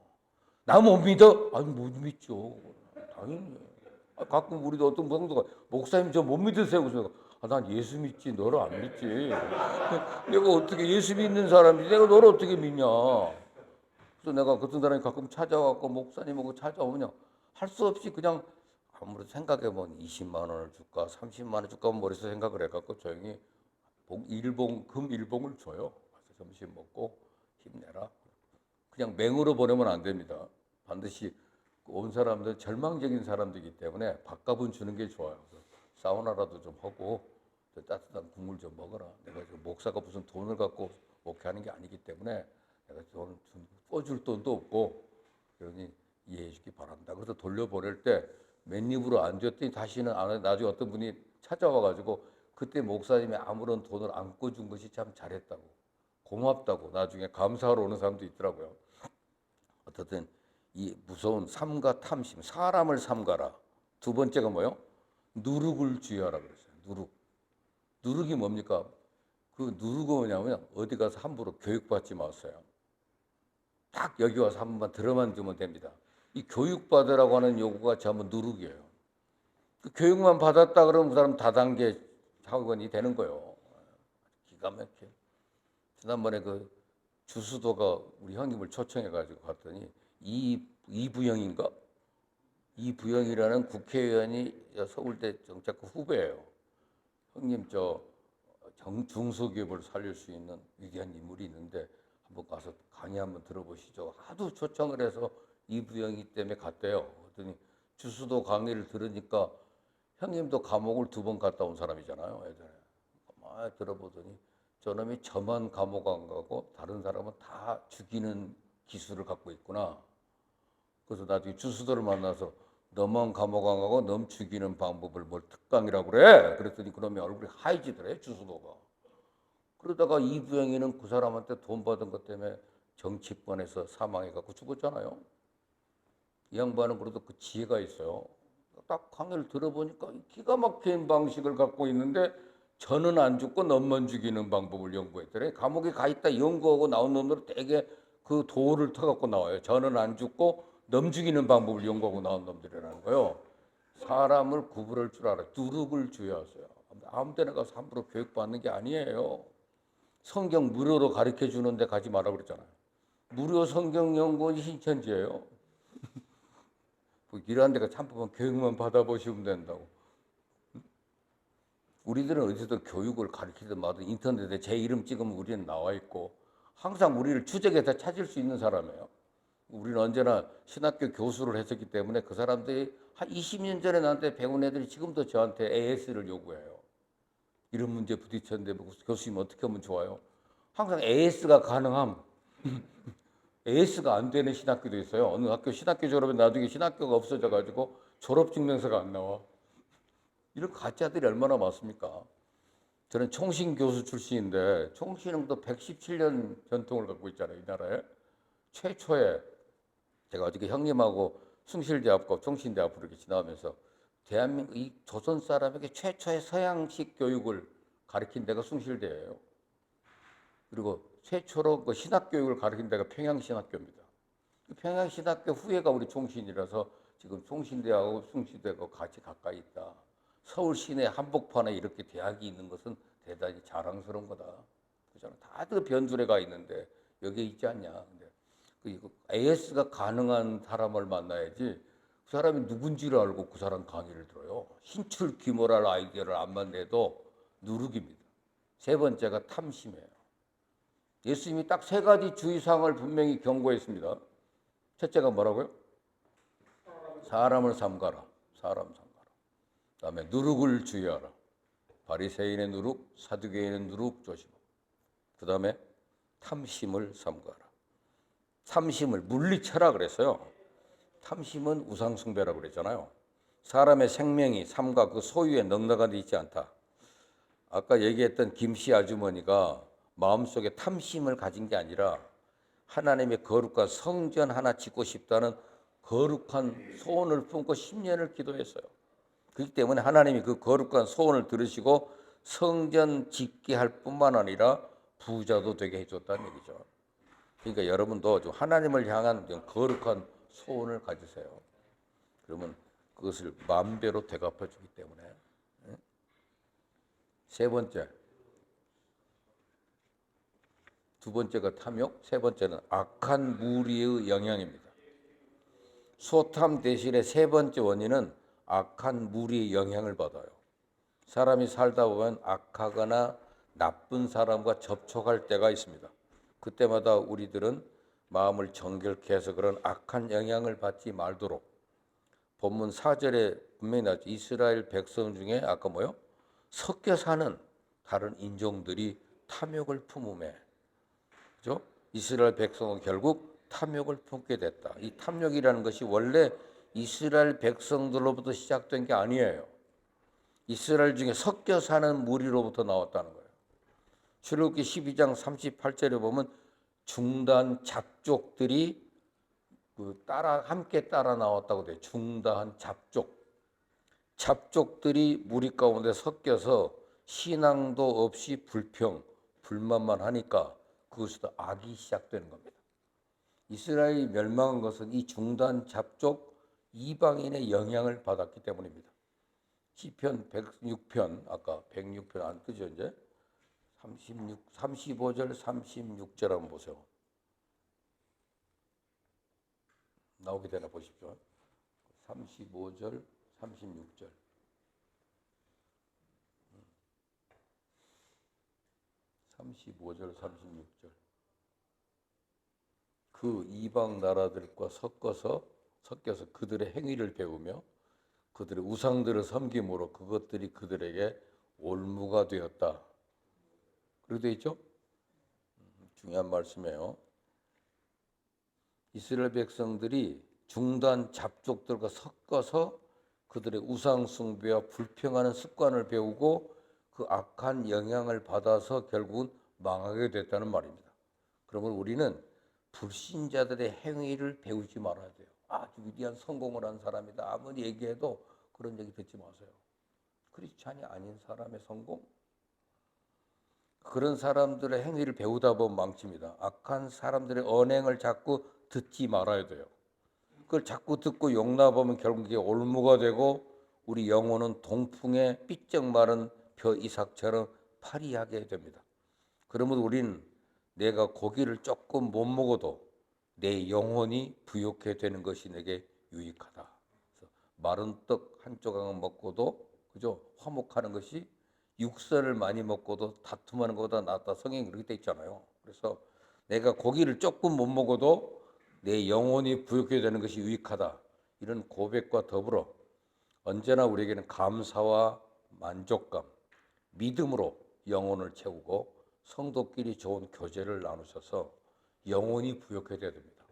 나 못 믿어? 아니 못 믿죠. 당연히. 가끔 우리도 어떤 분도 목사님 저 못 믿으세요. 그래서 난 예수 믿지 너를 안 믿지. 내가 어떻게 예수 믿는 사람이지 내가 너를 어떻게 믿냐. 그래서 내가 어떤 사람이 가끔 찾아와서 목사님하고 찾아오면 할 수 없이 그냥 아무래도 생각해보면 20만 원을 줄까 30만 원 줄까 머릿속에 생각을 해갖고 조용히 금 일봉을 줘요. 가서 점심 먹고 힘내라. 그냥 맹으로 보내면 안 됩니다. 반드시 온 사람들 절망적인 사람들이기 때문에 밥값은 주는 게 좋아요. 그래서 사우나라도 좀 하고 따뜻한 국물 좀 먹어라. 내가 목사가 무슨 돈을 갖고 목회하는 게 아니기 때문에 내가 돈 꿔줄 돈도 없고 그러니 이해해 주기 바란다. 그래서 돌려보낼 때 맨입으로 안 줬더니 다시는 안 해. 나중에 어떤 분이 찾아와가지고 그때 목사님이 아무런 돈을 안 꿔준 것이 참 잘했다고 고맙다고 나중에 감사하러 오는 사람도 있더라고요. 어쨌든 이 무서운 삼가 탐심, 사람을 삼가라. 두 번째가 뭐요? 누룩을 주의하라 그랬어요. 누룩이 뭡니까? 그 누룩이 뭐냐면 어디 가서 함부로 교육받지 마세요. 딱 여기 와서 한 번만 들어만 주면 됩니다. 이 교육받으라고 하는 요구가 전부 누룩이에요. 그 교육만 받았다 그러면 그 사람 다단계 학원이 되는 거예요. 기가 막혀. 지난번에 그 주수도가 우리 형님을 초청해가지고 갔더니 이부영인가? 이부영이라는 국회의원이 서울대 정책과 후배예요. 형님 중소기업을 살릴 수 있는 위대한 인물이 있는데 한번 가서 강의 한번 들어보시죠. 하도 초청을 해서 이부영이 때문에 갔대요. 그랬더니 주수도 강의를 들으니까 형님도 감옥을 2번 갔다 온 사람이잖아요. 예전에. 막 들어보더니 저놈이 저만 감옥 안 가고 다른 사람은 다 죽이는 기술을 갖고 있구나. 그래서 나중에 주수도를 만나서 너만 감옥 안 가고 넌 죽이는 방법을 뭘 특강이라고 그래? 그랬더니 그놈이 얼굴이 하얘지더래 주수도가. 그러다가 이부영이는 그 사람한테 돈 받은 것 때문에 정치권에서 사망해갖고 죽었잖아요. 이 양반은 그래도 그 지혜가 있어요. 딱 강의를 들어보니까 기가 막힌 방식을 갖고 있는데 저는 안 죽고 놈만 죽이는 방법을 연구했더래. 감옥에 가 있다 연구하고 나온 놈들은 되게 그 도를 터갖고 나와요. 저는 안 죽고 놈 죽이는 방법을 연구하고 나온 놈들이라는 거예요. 사람을 구분할 줄 알아. 누룩을 주의하세요. 아무 데나 가서 함부로 교육받는 게 아니에요. 성경 무료로 가르쳐 주는데 가지 마라 그랬잖아요. 무료 성경 연구원이 신천지예요. 이런 데가 참 보면 교육만 받아보시면 된다고. 우리들은 어디서도 교육을 가르치든 마든 인터넷에 제 이름 찍으면 우리는 나와 있고 항상 우리를 추적해서 찾을 수 있는 사람이에요. 우리는 언제나 신학교 교수를 했었기 때문에 그 사람들이 한 20년 전에 나한테 배운 애들이 지금도 저한테 AS를 요구해요. 이런 문제 부딪혔는데 교수님 어떻게 하면 좋아요? 항상 AS가 가능함. AS가 안 되는 신학교도 있어요. 어느 학교 신학교 졸업에 나중에 신학교가 없어져가지고 졸업증명서가 안 나와. 이런 가짜들이 얼마나 많습니까? 저는 총신 교수 출신인데 총신은 또 117년 전통을 갖고 있잖아요. 이 나라에. 최초의 제가 어저께 형님하고 숭실대학교, 총신대학교 이렇게 지나면서 대한민국 이 조선 사람에게 최초의 서양식 교육을 가르친 데가 숭실대예요. 그리고 최초로 그 신학교육을 가르친 데가 평양신학교입니다. 평양신학교 후예가 우리 총신이라서 지금 총신대하고 숭실대하고 같이 가까이 있다. 서울 시내 한복판에 이렇게 대학이 있는 것은 대단히 자랑스러운 거다. 그잖아. 다들 변두리가 있는데 여기에 있지 않냐. 근데 이거 AS가 가능한 사람을 만나야지. 그 사람이 누군지를 알고 그 사람 강의를 들어요. 신출 귀몰할 아이디어를 안만 내도 누룩입니다. 세 번째가 탐심이에요. 예수님이 딱 세 가지 주의사항을 분명히 경고했습니다. 첫째가 뭐라고요? 사람을 삼가라. 사람 삼가라. 그다음에 누룩을 주의하라. 바리새인의 누룩, 사두개인의 누룩 조심하라. 그다음에 탐심을 삼가라. 탐심을 물리쳐라 그랬어요. 탐심은 우상숭배라고 그랬잖아요. 사람의 생명이 삶과 그 소유에 넉넉한 데 있지 않다. 아까 얘기했던 김씨 아주머니가 마음속에 탐심을 가진 게 아니라 하나님의 거룩한 성전 하나 짓고 싶다는 거룩한 소원을 품고 10년을 기도했어요. 그렇기 때문에 하나님이 그 거룩한 소원을 들으시고 성전 짓게 할 뿐만 아니라 부자도 되게 해줬다는 얘기죠. 그러니까 여러분도 좀 하나님을 향한 거룩한 소원을 가지세요. 그러면 그것을 만배로 되갚아 주기 때문에. 세 번째, 두 번째가 탐욕, 세 번째는 악한 무리의 영향입니다. 소탐 대신에 세 번째 원인은 악한 무리의 영향을 받아요. 사람이 살다 보면 악하거나 나쁜 사람과 접촉할 때가 있습니다. 그때마다 우리들은 마음을 정결케 해서 그런 악한 영향을 받지 말도록 본문 4절에 분명히 나왔죠. 이스라엘 백성 중에 아까 뭐요? 섞여 사는 다른 인종들이 탐욕을 품음에, 그죠? 이스라엘 백성은 결국 탐욕을 품게 됐다. 이 탐욕이라는 것이 원래 이스라엘 백성들로부터 시작된 게 아니에요. 이스라엘 중에 섞여 사는 무리로부터 나왔다는 거예요. 출애굽기 12장 38절에 보면 중단 잡족들이 함께 따라 나왔다고 돼요. 중다한 잡족들이 무리 가운데 섞여서 신앙도 없이 불만만 하니까 그것부터 악이 시작되는 겁니다. 이스라엘이 멸망한 것은 이 중단 잡족 이방인의 영향을 받았기 때문입니다. 시편 106편, 아까 106편 안 뜨죠 이제? 35절 36절 한번 보세요. 나오게 되나 보십시오. 35절 36절. 35절 36절. 그 이방 나라들과 섞여서 그들의 행위를 배우며 그들의 우상들을 섬김으로 그것들이 그들에게 올무가 되었다. 그렇게 되어 있죠? 중요한 말씀이에요. 이스라엘 백성들이 중단 잡족들과 섞어서 그들의 우상 숭배와 불평하는 습관을 배우고 그 악한 영향을 받아서 결국은 망하게 됐다는 말입니다. 그러면 우리는 불신자들의 행위를 배우지 말아야 돼요. 아주 위대한 성공을 한 사람이다. 아무리 얘기해도 그런 얘기 듣지 마세요. 크리스찬이 아닌 사람의 성공? 그런 사람들의 행위를 배우다 보면 망칩니다. 악한 사람들의 언행을 자꾸 듣지 말아야 돼요. 그걸 자꾸 듣고 용납하면 결국 이게 올무가 되고 우리 영혼은 동풍에 삐쩍 마른 벼 이삭처럼 파리하게 됩니다. 그러면 우리는 내가 고기를 조금 못 먹어도 내 영혼이 부욕해 되는 것이 내게 유익하다. 그래서 마른 떡 한 조각 먹고도 그죠? 화목하는 것이 육선을 많이 먹고도 다툼하는 것보다 낫다. 성경이 그렇게 돼 있잖아요. 그래서 내가 고기를 조금 못 먹어도 내 영혼이 부욕해 되는 것이 유익하다. 이런 고백과 더불어 언제나 우리에게는 감사와 만족감, 믿음으로 영혼을 채우고 성도끼리 좋은 교제를 나누셔서 영혼이 부욕해 돼야 됩니다.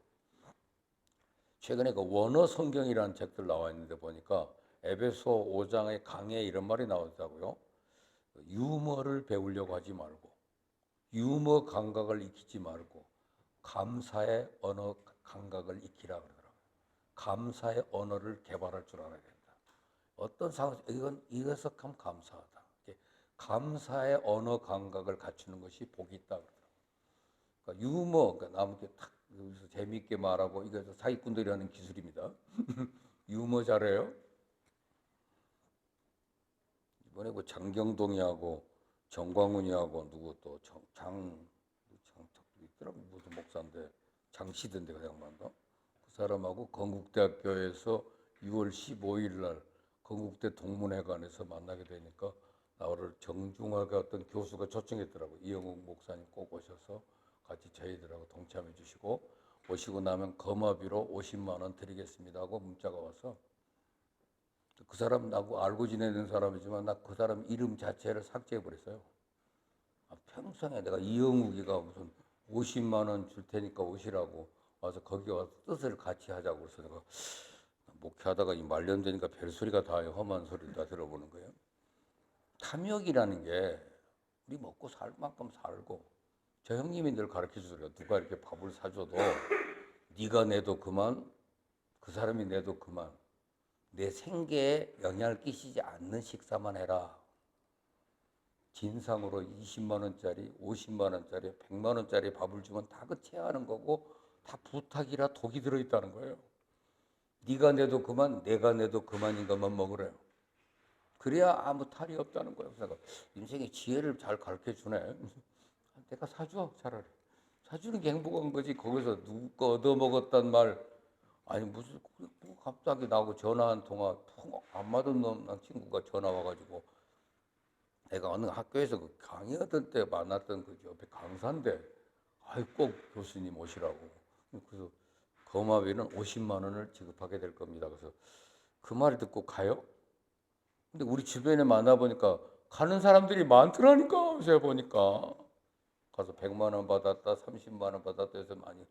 최근에 그 원어 성경이라는 책들 나와 있는데 보니까 에베소 5장의 강의에 이런 말이 나오더라고요. 유머를 배우려고 하지 말고 유머 감각을 익히지 말고 감사의 언어 감각을 익히라 그러더라고요. 감사의 언어를 개발할 줄 알아야 된다. 어떤 상황에서 이것을 참 감사하다. 감사의 언어 감각을 갖추는 것이 복이 있다 그러더라고요. 그러니까 유머, 그러니까 남에게 탁 여기서 재미있게 말하고 이거 사기꾼들이 하는 기술입니다. 유머 잘해요. 이번에 그 장경동이하고 정광훈이하고 누구 또 장턱도 있더라고. 무슨 목사인데 장시던데 그 양반도. 그 사람하고 건국대학교에서 6월 15일 날 건국대 동문회관에서 만나게 되니까 나를 정중하게 어떤 교수가 초청했더라고. 이영욱 목사님 꼭 오셔서 같이 저희들하고 동참해 주시고 오시고 나면 거마비로 50만 원 드리겠습니다 하고 문자가 와서 그 사람 나하고 알고 지내는 사람이지만 나 그 사람 이름 자체를 삭제해 버렸어요. 평생에 내가 이영욱이가 무슨 50만 원 줄 테니까 오시라고 와서 거기 와서 뜻을 같이 하자고 그래서 내가 목회하다가 이 말년되니까 별소리가 다 험한 소리를 다 들어보는 거예요. 탐욕이라는 게 우리 먹고 살 만큼 살고 저 형님이 늘 가르쳐 주더라고요. 누가 이렇게 밥을 사줘도 네가 내도 그만 그 사람이 내도 그만 내 생계에 영향을 끼치지 않는 식사만 해라. 진상으로 20만 원짜리, 50만 원짜리, 100만 원짜리 밥을 주면 다 그 체하는 거고 다 부탁이라 독이 들어있다는 거예요. 네가 내도 그만, 내가 내도 그만인 것만 먹으래요. 그래야 아무 탈이 없다는 거예요. 그래서 인생의 지혜를 잘 가르쳐 주네. 내가 사줘 차라리. 사주는 게 행복한 거지. 거기서 누가 얻어먹었단 말 아니 무슨 갑자기 나하고 전화 한 통화 안 맞은 놈 친구가 전화 와가지고 내가 어느 학교에서 그 강의하던 때 만났던 그 옆에 강사인데 아이 꼭 교수님 오시라고 그래서 거마비는 50만 원을 지급하게 될 겁니다. 그래서 그 말을 듣고 가요? 근데 우리 주변에 만나보니까 가는 사람들이 많더라니까. 제가 보니까 가서 100만 원 받았다 30만 원 받았다 해서 많이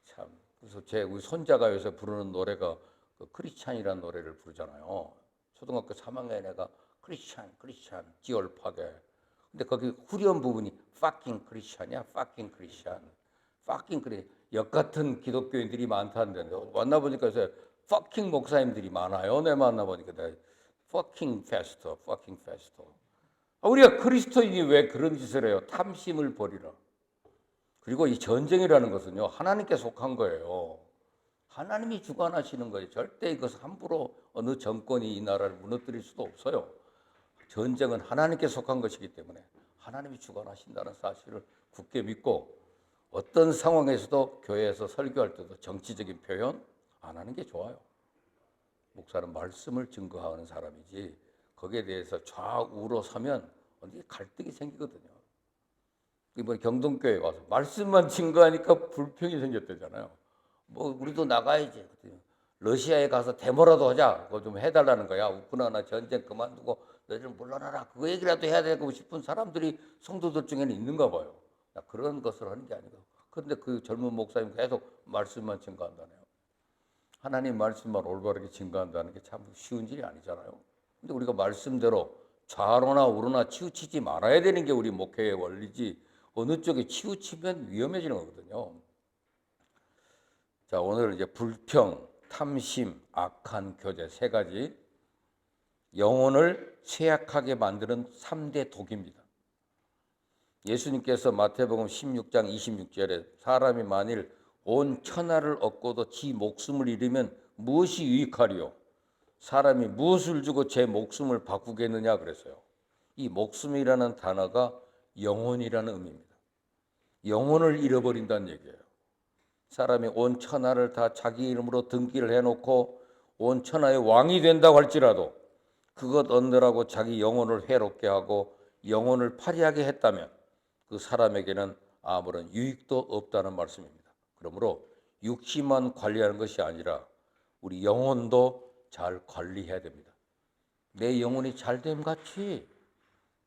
참 그래서 제 우리 손자가 요새 부르는 노래가 그 크리스찬이라는 노래를 부르잖아요. 초등학교 3학년에 내가 크리스찬 지얼파게 근데 거기 후렴 부분이 fucking 크리스찬이야 fucking 크리스찬 fucking 그래 역 같은 기독교인들이 많다는데 만나보니까 요새 fucking 목사님들이 많아요. 내 만나보니까 내가 fucking pastor 우리가 그리스도인이 왜 그런 짓을 해요? 탐심을 버리라. 그리고 이 전쟁이라는 것은요, 하나님께 속한 거예요. 하나님이 주관하시는 거예요. 절대 이것을 함부로 어느 정권이 이 나라를 무너뜨릴 수도 없어요. 전쟁은 하나님께 속한 것이기 때문에 하나님이 주관하신다는 사실을 굳게 믿고 어떤 상황에서도 교회에서 설교할 때도 정치적인 표현 안 하는 게 좋아요. 목사는 말씀을 증거하는 사람이지 거기에 대해서 좌우로 서면 어디 갈등이 생기거든요. 이번 경동교회 와서 말씀만 증거하니까 불평이 생겼대잖아요. 뭐 우리도 나가야지. 러시아에 가서 데모라도 하자. 그거 좀 해달라는 거야. 우크라이나 전쟁 그만두고 너희들 물러나라. 그거 얘기라도 해야 되고 싶은 사람들이 성도들 중에는 있는가 봐요. 그런 것을 하는 게 아니고. 그런데 그 젊은 목사님 계속 말씀만 증거한다네요. 하나님 말씀만 올바르게 증거한다는 게 참 쉬운 일이 아니잖아요. 근데 우리가 말씀대로 좌로나 우로나 치우치지 말아야 되는 게 우리 목회의 원리지 어느 쪽에 치우치면 위험해지는 거거든요. 자, 오늘 이제 불평, 탐심, 악한 교제 세 가지 영혼을 쇠약하게 만드는 3대 독입니다. 예수님께서 마태복음 16장 26절에 사람이 만일 온 천하를 얻고도 지 목숨을 잃으면 무엇이 유익하리요? 사람이 무엇을 주고 제 목숨을 바꾸겠느냐 그랬어요. 이 목숨이라는 단어가 영혼이라는 의미입니다. 영혼을 잃어버린다는 얘기예요. 사람이 온 천하를 다 자기 이름으로 등기를 해놓고 온 천하의 왕이 된다고 할지라도 그것 얻느라고 자기 영혼을 해롭게 하고 영혼을 파리하게 했다면 그 사람에게는 아무런 유익도 없다는 말씀입니다. 그러므로 육신만 관리하는 것이 아니라 우리 영혼도 잘 관리해야 됩니다. 내 영혼이 잘됨 같이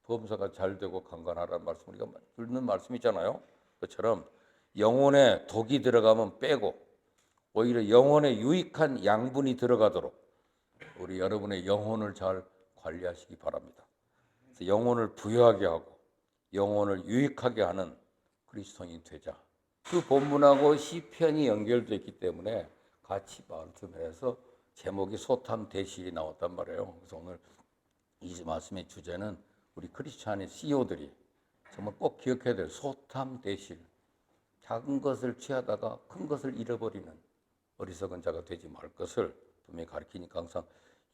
범사가 잘되고 강건하라는 말씀 우리가 듣는 말씀이잖아요. 그처럼 영혼에 독이 들어가면 빼고 오히려 영혼에 유익한 양분이 들어가도록 우리 여러분의 영혼을 잘 관리하시기 바랍니다. 그래서 영혼을 부유하게 하고 영혼을 유익하게 하는 그리스도인이 되자. 그 본문하고 시편이 연결되어 있기 때문에 같이 말씀해서 제목이 소탐 대실이 나왔단 말이에요. 그래서 오늘 이 말씀의 주제는 우리 크리스찬의 CEO들이 정말 꼭 기억해야 될 소탐 대실. 작은 것을 취하다가 큰 것을 잃어버리는 어리석은 자가 되지 말 것을 분명히 가르치니까 항상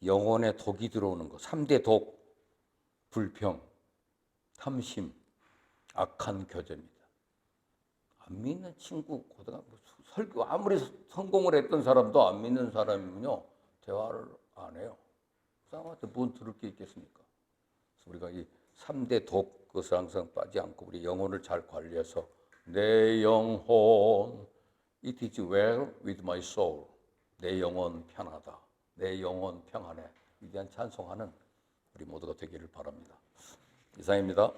영혼에 독이 들어오는 것, 3대 독, 불평, 탐심, 악한 교제입니다. 안 믿는 친구, 설교 아무리 성공을 했던 사람도 안 믿는 사람이면요 대화를 안 해요. 그 사람한테 뭔 들을 게 있겠습니까? 그래서 우리가 이 3대 독 그것을 항상 빠지 않고 우리 영혼을 잘 관리해서 내 영혼 It is well with my soul. 내 영혼 편하다. 내 영혼 평안해. 위대한 찬송하는 우리 모두가 되기를 바랍니다. 이상입니다.